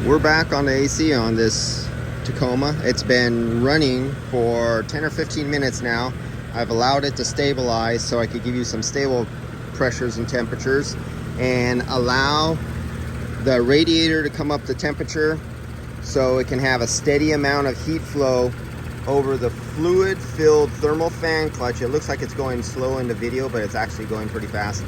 We're back on the AC on this Tacoma. It's been running for 10 or 15 minutes now. I've allowed it to stabilize so I could give you some stable pressures and temperatures and allow the radiator to come up to temperature so it can have a steady amount of heat flow over the fluid filled thermal fan clutch. It looks like it's going slow in the video, but it's actually going pretty fast.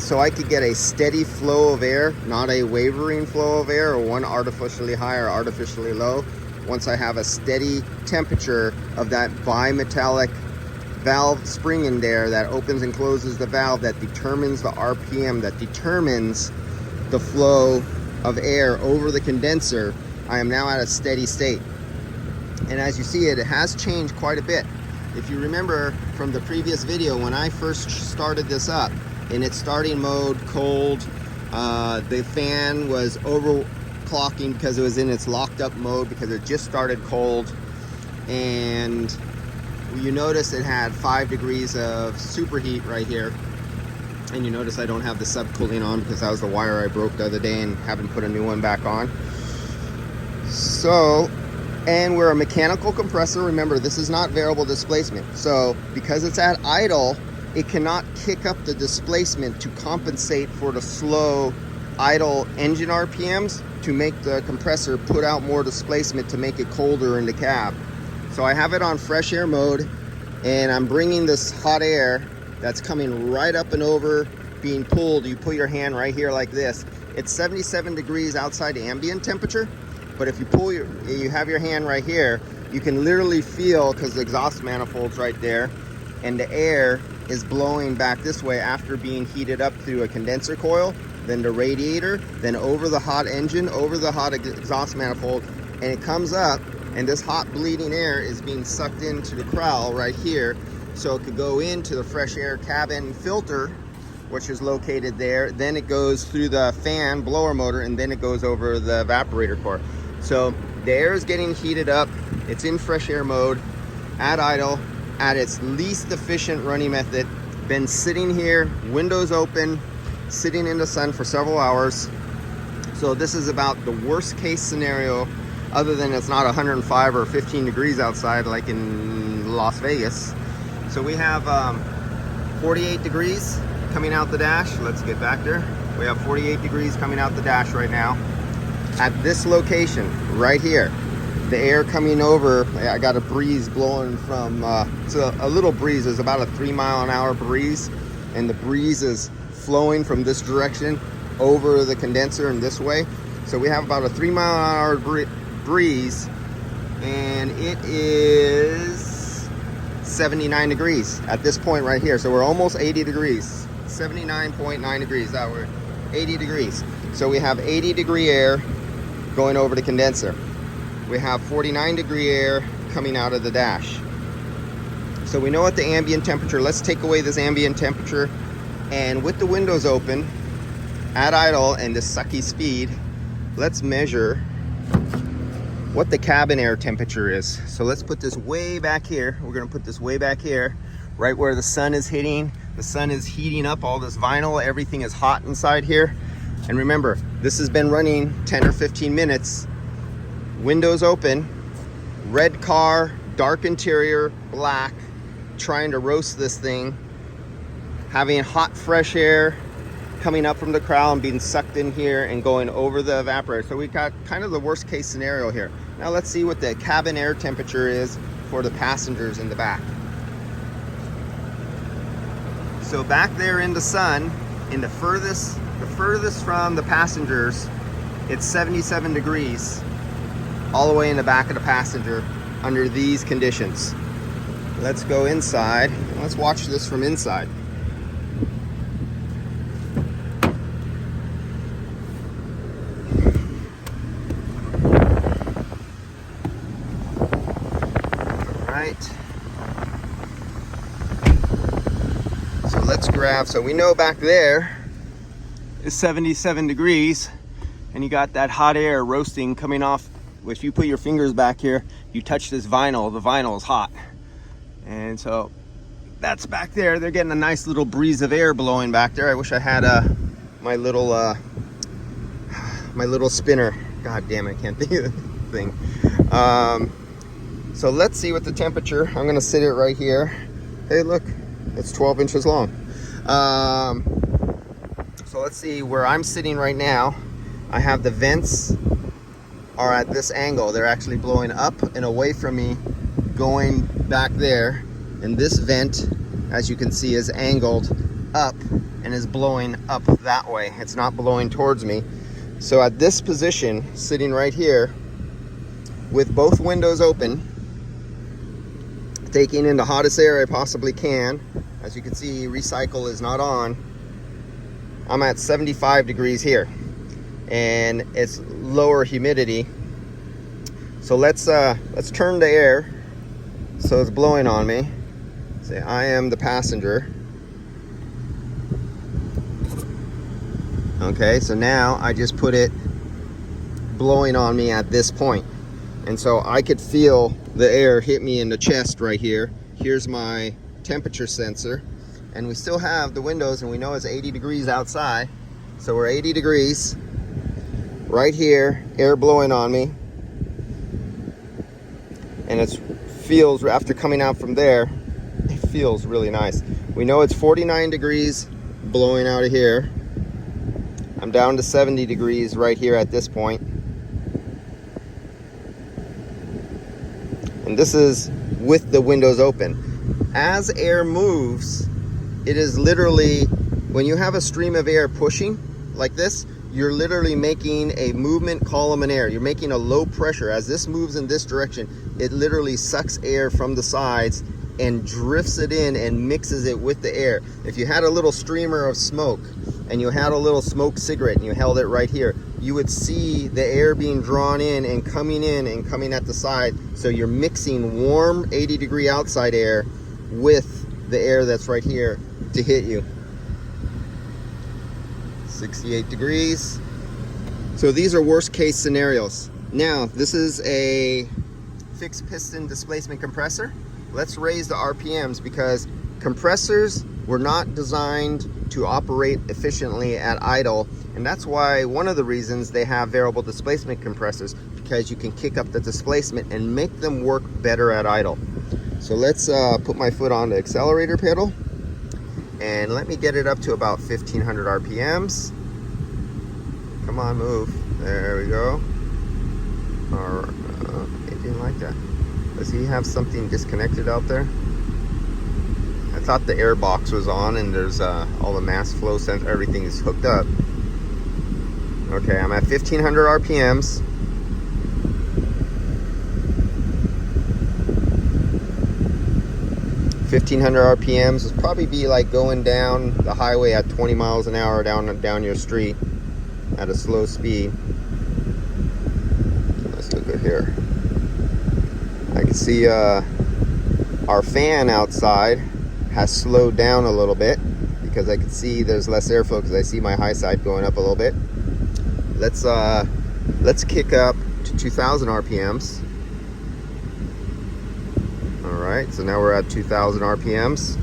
So I could get a steady flow of air, not a wavering flow of air, or one artificially high or artificially low. Once I have a steady temperature of that bimetallic valve spring in there that opens and closes the valve, that determines the RPM, that determines the flow of air over the condenser, I am now at a steady state. And as you see, it has changed quite a bit. If you remember from the previous video, when I first started this up, in its starting mode, cold, the fan was overclocking because it was in its locked up mode because it just started cold, and you notice it had 5 degrees of superheat right here. And you notice I don't have the subcooling on because that was the wire I broke the other day and haven't put a new one back on. So, and we're a mechanical compressor. Remember, this is not variable displacement. So because it's at idle, it cannot kick up the displacement to compensate for the slow idle engine RPMs to make the compressor put out more displacement to make it colder in the cab. So I have it on fresh air mode, and I'm bringing this hot air that's coming right up and over, being pulled. You put your hand right here like this. It's 77 degrees outside ambient temperature, but if you have your hand right here, you can literally feel, because the exhaust manifold's right there, and the air is blowing back this way after being heated up through a condenser coil, then the radiator, then over the hot engine, over the hot exhaust manifold, and it comes up, and this hot bleeding air is being sucked into the corral right here, so it could go into the fresh air cabin filter, which is located there. Then it goes through the fan blower motor, and then it goes over the evaporator core. So the air is getting heated up. It's in fresh air mode, at idle, at its least efficient running method. Been sitting here, windows open, sitting in the sun for several hours. So this is about the worst case scenario, other than it's not 105 or 15 degrees outside like in Las Vegas. So we have 48 degrees coming out the dash. Let's get back there. We have 48 degrees coming out the dash right now at this location right here. The air coming over, I got a breeze blowing from, it's a little breeze. It's about a 3-mile-an-hour breeze, and the breeze is flowing from this direction over the condenser in this way. So we have about a 3-mile-an-hour breeze, and it is 79 degrees at this point right here. So we're almost 80 degrees, 79.9 degrees. That we're 80 degrees. So we have 80 degree air going over the condenser. We have 49 degree air coming out of the dash. So we know what the ambient temperature. Let's take away this ambient temperature, and with the windows open at idle and the sucky speed, let's measure what the cabin air temperature is. So let's put this way back here. We're gonna put this way back here, right where the sun is hitting. The sun is heating up all this vinyl. Everything is hot inside here. And remember, this has been running 10 or 15 minutes. Windows open, red car, dark interior, black, trying to roast this thing, having hot fresh air coming up from the corral and being sucked in here and going over the evaporator. So we got kind of the worst case scenario here. Now let's see what the cabin air temperature is for the passengers in the back. So back there in the sun, in the furthest from the passengers, it's 77 degrees. All the way in the back of the passenger under these conditions. Let's go inside. Let's watch this from inside. All right. So let's grab, so we know back there is 77 degrees, and you got that hot air roasting coming off. If you put your fingers back here, you touch this vinyl, the vinyl is hot. And so that's back there. They're getting a nice little breeze of air blowing back there. I wish I had my little spinner God damn it, I can't think of the thing. So let's see what the temperature. I'm gonna sit it right here. Hey, look, it's 12 inches long. So let's see where I'm sitting right now. I have the vents are at this angle. They're actually blowing up and away from me, going back there. And this vent, as you can see, is angled up and is blowing up that way. It's not blowing towards me. So at this position, sitting right here, with both windows open, taking in the hottest air I possibly can. As you can see, recycle is not on. I'm at 75 degrees here, and it's lower humidity. So let's turn the air so it's blowing on me. Say I am the passenger. Okay, so now I just put it blowing on me at this point. And so I could feel the air hit me in the chest right here. Here's my temperature sensor. And we still have the windows, and we know it's 80 degrees outside. So we're 80 degrees right here, air blowing on me. And it feels, after coming out from there, it feels really nice. We know it's 49 degrees blowing out of here. I'm down to 70 degrees right here at this point. And this is with the windows open. As air moves, it is literally, when you have a stream of air pushing like this, you're literally making a movement column in air. You're making a low pressure. As this moves in this direction, it literally sucks air from the sides and drifts it in and mixes it with the air. If you had a little streamer of smoke and you had a little smoke cigarette and you held it right here, you would see the air being drawn in and coming at the side. So you're mixing warm 80 degree outside air with the air that's right here to hit you. 68 degrees. So these are worst case scenarios. Now, this is a fixed piston displacement compressor. Let's raise the RPMs, because compressors were not designed to operate efficiently at idle. And that's why one of the reasons they have variable displacement compressors, because you can kick up the displacement and make them work better at idle. So let's put my foot on the accelerator pedal and let me get it up to about 1500 RPMs. Come on, move. There we go. Or, it didn't like that. Does he have something disconnected out there? I thought the air box was on and there's all the mass flow sensor, everything is hooked up. Okay, I'm at 1500 RPMs. RPMs would probably be like going down the highway at 20 miles an hour down your street at a slow speed. Let's look at here. I can see our fan outside has slowed down a little bit because I can see there's less airflow because I see my high side going up a little bit. Let's kick up to 2000 RPMs. All right, so now we're at 2000 RPMs.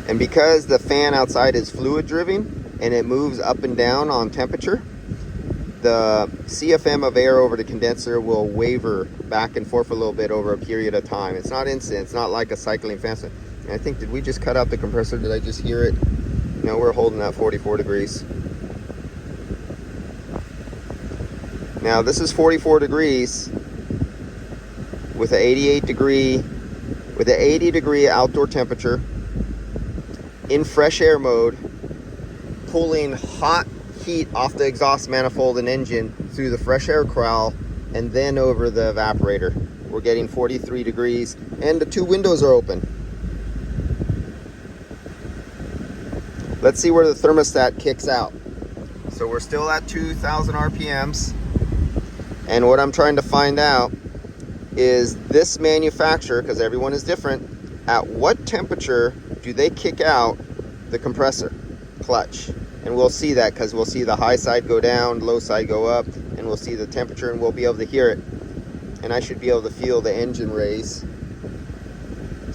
And because the fan outside is fluid driven and it moves up and down on temperature, the CFM of air over the condenser will waver back and forth a little bit over a period of time. It's not instant, it's not like a cycling fan. And I think, did we just cut out the compressor? Did I just hear it? No, we're holding at 44 degrees. Now this is 44 degrees with an 80 degree outdoor temperature in fresh air mode, pulling hot heat off the exhaust manifold and engine through the fresh air corral and then over the evaporator. We're getting 43 degrees and the two windows are open. Let's see where the thermostat kicks out. So we're still at 2000 RPMs. And what I'm trying to find out is this manufacturer, because everyone is different, at what temperature do they kick out the compressor clutch? And we'll see that because we'll see the high side go down, low side go up, and we'll see the temperature and we'll be able to hear it. And I should be able to feel the engine raise.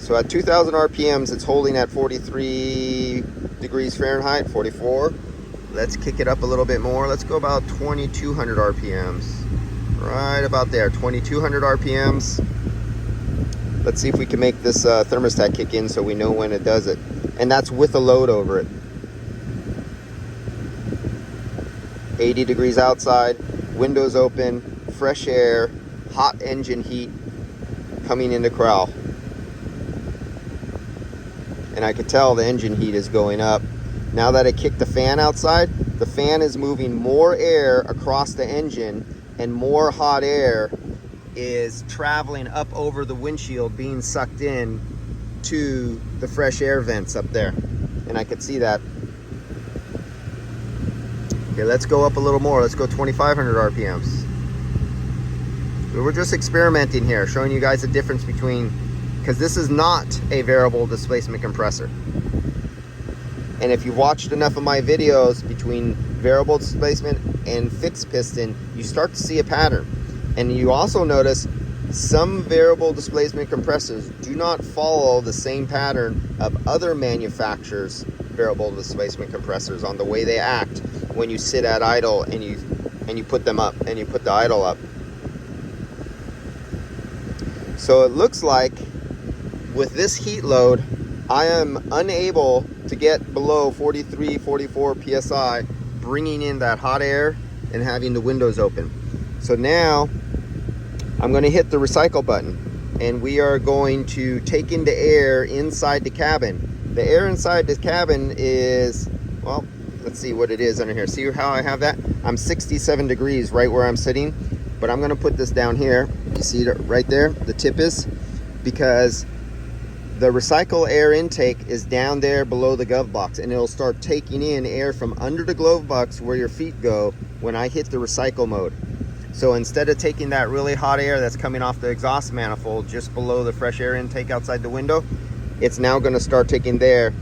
So at 2000 RPMs, it's holding at 43 degrees Fahrenheit, 44. Let's kick it up a little bit more. Let's go about 2200 RPMs. Right about there, 2200 RPMs. Let's see if we can make this thermostat kick in so we know when it does it. And that's with a load over it. 80 degrees outside, windows open, fresh air, hot engine heat coming into corral. And I could tell the engine heat is going up. Now that I kicked the fan outside, the fan is moving more air across the engine, and more hot air is traveling up over the windshield, being sucked in to the fresh air vents up there. And I could see that. Okay, let's go up a little more. Let's go 2500 RPMs. We're just experimenting here, showing you guys the difference between, because this is not a variable displacement compressor. And if you've watched enough of my videos between variable displacement and fixed piston, you start to see a pattern. And you also notice some variable displacement compressors do not follow the same pattern of other manufacturers' variable displacement compressors on the way they act when you sit at idle and you put them up and you put the idle up. So it looks like with this heat load, I am unable to get below 43, 44 PSI, bringing in that hot air and having the windows open. So now I'm going to hit the recycle button, and we are going to take in the air inside the cabin. The air inside the cabin is, well, let's see what it is under here. See how I have that? I'm 67 degrees right where I'm sitting, but I'm going to put this down here. You see it right there? The tip is, because the recycle air intake is down there below the glove box, and it'll start taking in air from under the glove box where your feet go when I hit the recycle mode. So instead of taking that really hot air that's coming off the exhaust manifold just below the fresh air intake outside the window, it's now going to start taking there.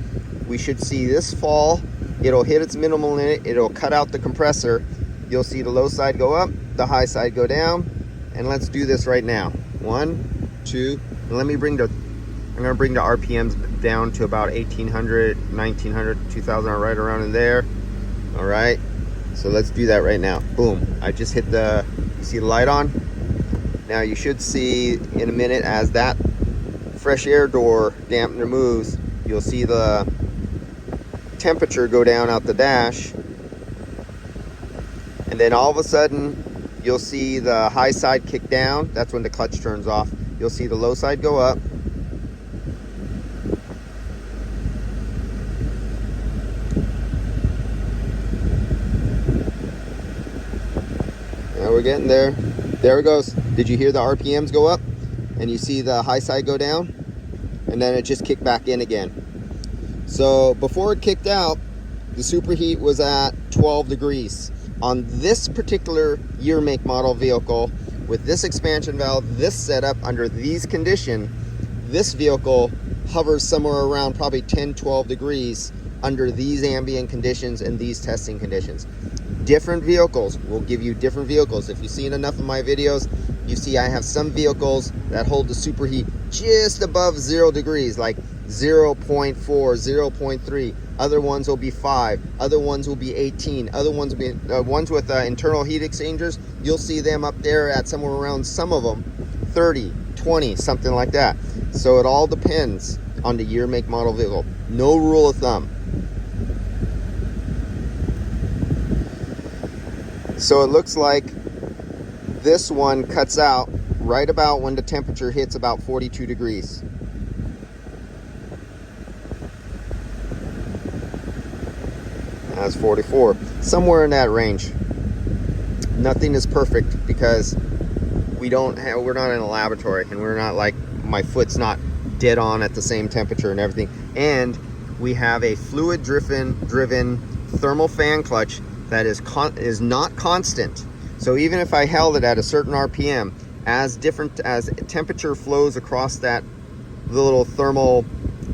We should see this fall. It'll hit its minimal limit. It'll cut out the compressor. You'll see the low side go up, the high side go down. And let's do this right now. 1, 2, and let me bring the, I'm going to bring the RPMs down to about 1800, 1900, 2000, right around in there. All right. So let's do that right now. Boom. I just hit the, you see the light on? Now you should see in a minute as that fresh air door dampener moves, you'll see the temperature go down out the dash. And then all of a sudden, you'll see the high side kick down. That's when the clutch turns off. You'll see the low side go up. We're getting there. There it goes. Did you hear the RPMs go up? And you see the high side go down? And then it just kicked back in again. So before it kicked out, the superheat was at 12 degrees. On this particular year, make, model vehicle, with this expansion valve, this setup, under these conditions, this vehicle hovers somewhere around probably 10, 12 degrees under these ambient conditions and these testing conditions. Different vehicles will give you different vehicles. If you've seen enough of my videos, you see I have some vehicles that hold the superheat just above 0 degrees, like 0.4, 0.3. Other ones will be 5. Other ones will be 18. Other ones will be ones with internal heat exchangers. You'll see them up there at somewhere around, some of them 30, 20, something like that. So it all depends on the year, make, model vehicle. No rule of thumb. So it looks like this one cuts out right about when the temperature hits about 42 degrees. That's 44, somewhere in that range. Nothing is perfect because we're not in a laboratory, and we're not like, my foot's not dead on at the same temperature and everything. And we have a fluid driven thermal fan clutch that is not constant. So even if I held it at a certain RPM, as temperature flows across that little thermal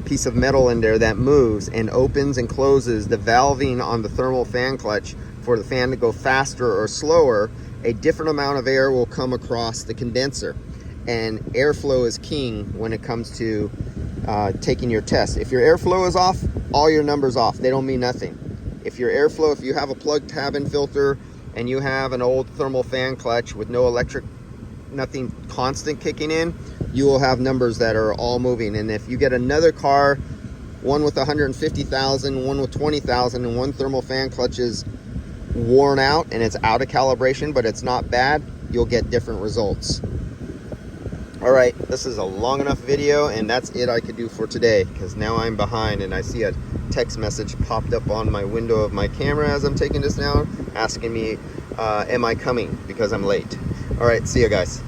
piece of metal in there that moves and opens and closes the valving on the thermal fan clutch for the fan to go faster or slower, a different amount of air will come across the condenser. And airflow is king when it comes to taking your test. If your airflow is off, all your numbers off. They don't mean nothing. If your airflow, if you have a plugged cabin filter and you have an old thermal fan clutch with no electric, nothing constant kicking in, you will have numbers that are all moving. And if you get another car, one with 150,000, one with 20,000, and one thermal fan clutch is worn out and it's out of calibration, but it's not bad, you'll get different results. All right, this is a long enough video, and that's it I could do for today, because now I'm behind and I see a text message popped up on my window of my camera as I'm taking this down, asking me, am I coming, because I'm late. All right, see you guys.